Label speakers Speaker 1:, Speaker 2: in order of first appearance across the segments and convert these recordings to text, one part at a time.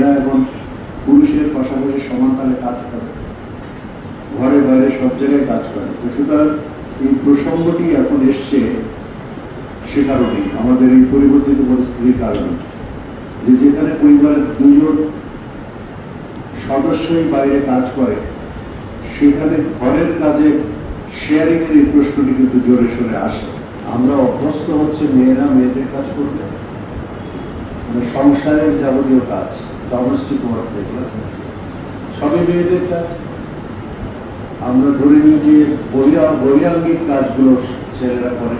Speaker 1: মেয়েরা এখন পুরুষের পাশাপাশি সমানতালে কাজ করে, ঘরে বাইরে সব জায়গায় কাজ করে। তো সুতরাং এই প্রসঙ্গটি এখন এসছে সে কারণেই, আমাদের এই পরিবর্তিত পরিস্থিতির কারণে, যে যেখানে পরিবারের দুজন সদস্যই বাইরে কাজ করে সেখানে ঘরের কাজে শেয়ারিং এর এই প্রশ্নটি কিন্তু জোরে সোরে আসে। আমরা অভ্যস্ত হচ্ছে মেয়েরা মেয়েদের কাজ করবে, মানে সংসারের যাবতীয় কাজ, ডোমেস্টিক ওয়ার্ক দেখলাম সবই মেয়েদের কাজ। আমরা ধরে নিই যে বৈরাঙ্গিক কাজগুলো ছেলেরা করে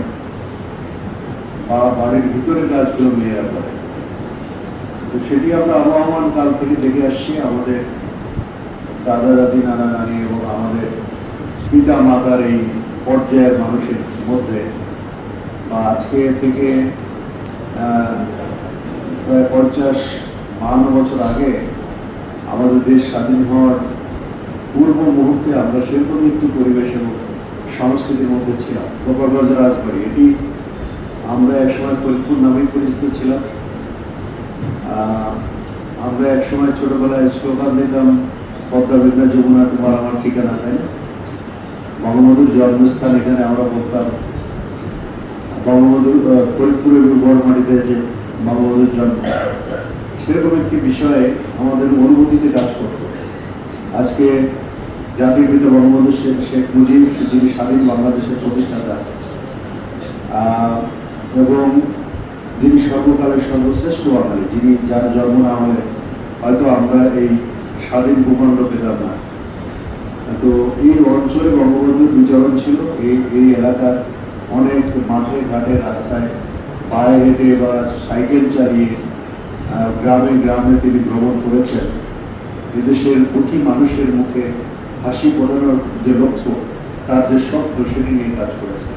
Speaker 1: বা বাড়ির ভিতরে কাজগুলো মেয়েরা করে। তো সেটি আমরা আবহমান কাল থেকে দেখে আসছি আমাদের দাদা দাদি, নানা নানি এবং আমাদের পিতা মাতার এই পর্যায়ের মানুষের মধ্যে। বা আজকে থেকে প্রায় 50-52 বছর আগে আমাদের দেশ স্বাধীন হওয়ার পূর্ব মুহূর্তে আমরা সেরকম একটি পরিবেশ এবং সংস্কৃতির মধ্যে ছিলাম। গোপালগঞ্জ রাজবাড়ি, এটি আমরা একসময় ফরিদপুর নামেই পরিচিত ছিলাম। আমরা একসময় ছোটবেলায় স্লোগান দিতাম, পদ্মা মেঘনা যমুনা তোমার আমার ঠিকানা, তাই না? বঙ্গবন্ধুর জন্মস্থান এখানে আমরা বলতাম, বঙ্গবন্ধুর ফরিদপুরের উর্বর মাটিতে যে বঙ্গবন্ধুর জন্ম, সেরকম একটি বিষয়ে আমাদের অনুভূতিতে কাজ করত। আজকে জাতির পিতা বঙ্গবন্ধু শেখ মুজিব, যিনি স্বাধীন বাংলাদেশের প্রতিষ্ঠাতা এবং যিনি সর্বকালের সর্বশ্রেষ্ঠ বাঙালি, যিনি যার জন্ম না হলে হয়তো আমরা এই স্বাধীন ভূখণ্ড পেতাম না। তো এই অঞ্চলে বঙ্গবন্ধুর বিচরণ ছিল। এই এলাকার অনেক মাঠে ঘাটে রাস্তায় পায়ে হেঁটে বা সাইকেল চালিয়ে গ্রামে গ্রামে তিনি ভ্রমণ করেছেন। এদেশের দুঃখী মানুষের মুখে হাসি ফোটানোর যে লক্ষ্য, তার যে স্বপ্ন, সেটি নিয়ে কাজ করেছেন।